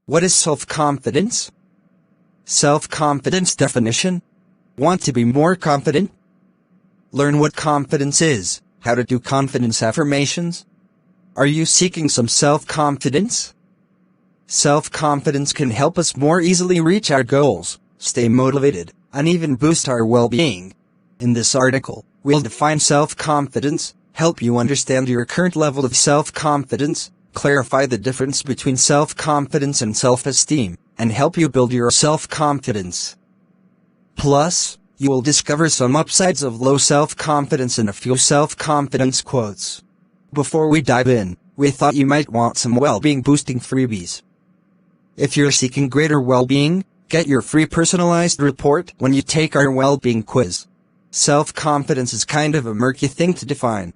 What is self-confidence? Self-confidence definition? Want to be more confident? Learn what confidence is, how to do confidence affirmations? Are you seeking some self-confidence? Self-confidence can help us more easily reach our goals, stay motivated, and even boost our well-being. In this article, we'll define self-confidence, help you understand your current level of self-confidence, clarify the difference between self-confidence and self-esteem, and help you build your self-confidence. Plus, you will discover some upsides of low self-confidence and a few self-confidence quotes. Before we dive in, we thought you might want some well-being boosting freebies. If you're seeking greater well-being, get your free personalized report when you take our well-being quiz. Self-confidence is kind of a murky thing to define.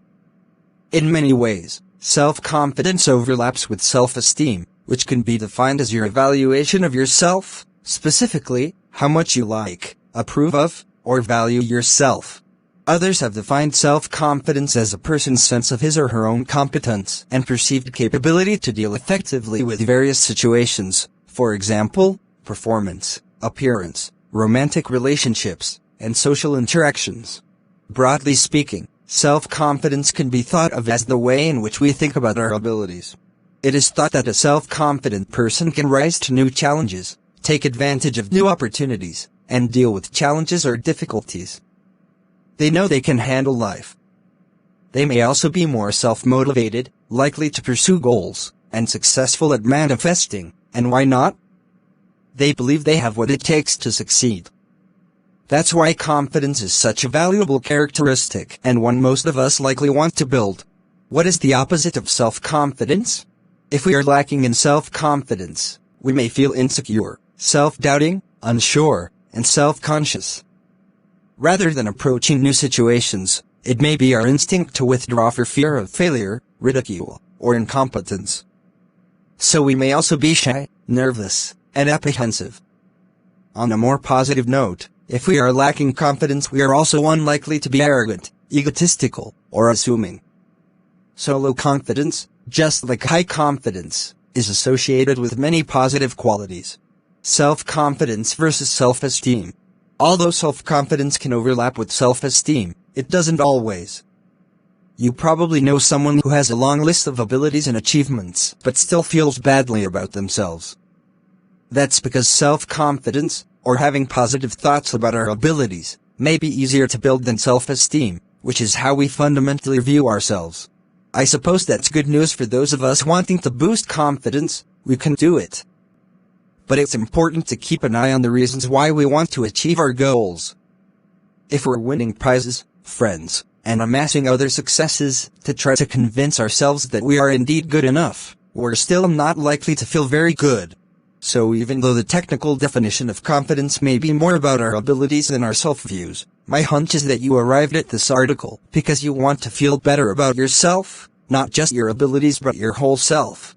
In many ways, self-confidence overlaps with self-esteem, which can be defined as your evaluation of yourself, specifically, how much you like, approve of, or value yourself. Others have defined self-confidence as a person's sense of his or her own competence and perceived capability to deal effectively with various situations, for example, performance, appearance, romantic relationships, and social interactions. Broadly speaking, self-confidence can be thought of as the way in which we think about our abilities. It is thought that a self-confident person can rise to new challenges, take advantage of new opportunities, and deal with challenges or difficulties. They know they can handle life. They may also be more self-motivated, likely to pursue goals, and successful at manifesting, and why not? They believe they have what it takes to succeed. That's why confidence is such a valuable characteristic and one most of us likely want to build. What is the opposite of self-confidence? If we are lacking in self-confidence, we may feel insecure, self-doubting, unsure, and self-conscious. Rather than approaching new situations, it may be our instinct to withdraw for fear of failure, ridicule, or incompetence. So we may also be shy, nervous, and apprehensive. On a more positive note, if we are lacking confidence, we are also unlikely to be arrogant, egotistical, or assuming. So low confidence, just like high confidence, is associated with many positive qualities. Self-confidence versus self-esteem. Although self-confidence can overlap with self-esteem, it doesn't always. You probably know someone who has a long list of abilities and achievements, but still feels badly about themselves. That's because self-confidence, or having positive thoughts about our abilities, may be easier to build than self-esteem, which is how we fundamentally view ourselves. I suppose that's good news for those of us wanting to boost confidence. We can do it. But it's important to keep an eye on the reasons why we want to achieve our goals. If we're winning prizes, friends, and amassing other successes to try to convince ourselves that we are indeed good enough, we're still not likely to feel very good. So even though the technical definition of confidence may be more about our abilities than our self-views, my hunch is that you arrived at this article because you want to feel better about yourself, not just your abilities but your whole self.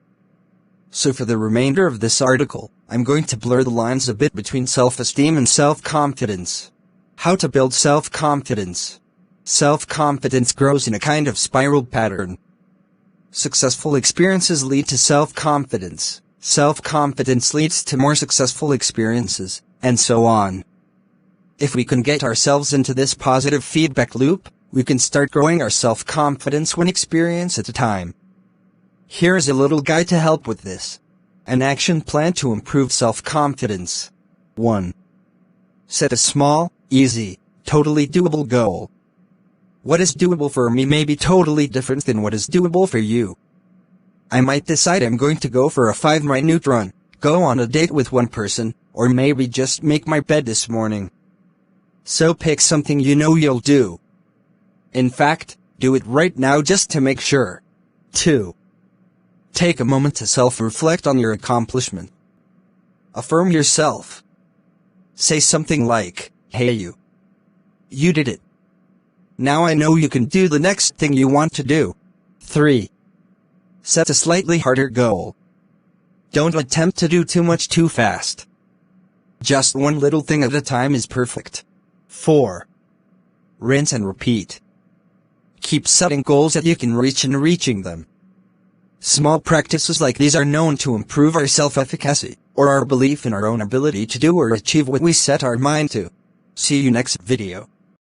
So for the remainder of this article, I'm going to blur the lines a bit between self-esteem and self-confidence. How to build self-confidence. Self-confidence grows in a kind of spiral pattern. Successful experiences lead to self-confidence. Self-confidence leads to more successful experiences, and so on. If we can get ourselves into this positive feedback loop, we can start growing our self-confidence one experience at a time. Here's a little guide to help with this. An action plan to improve self-confidence. 1. Set a small, easy, totally doable goal. What is doable for me may be totally different than what is doable for you. I might decide I'm going to go for a 5-minute run, go on a date with one person, or maybe just make my bed this morning. So pick something you know you'll do. In fact, do it right now just to make sure. 2. Take a moment to self-reflect on your accomplishment. Affirm yourself. Say something like, "Hey you. You did it. Now I know you can do the next thing you want to do." 3. Set a slightly harder goal. Don't attempt to do too much too fast. Just one little thing at a time is perfect. 4. Rinse and repeat. Keep setting goals that you can reach and reaching them. Small practices like these are known to improve our self-efficacy, or our belief in our own ability to do or achieve what we set our mind to. See you next video.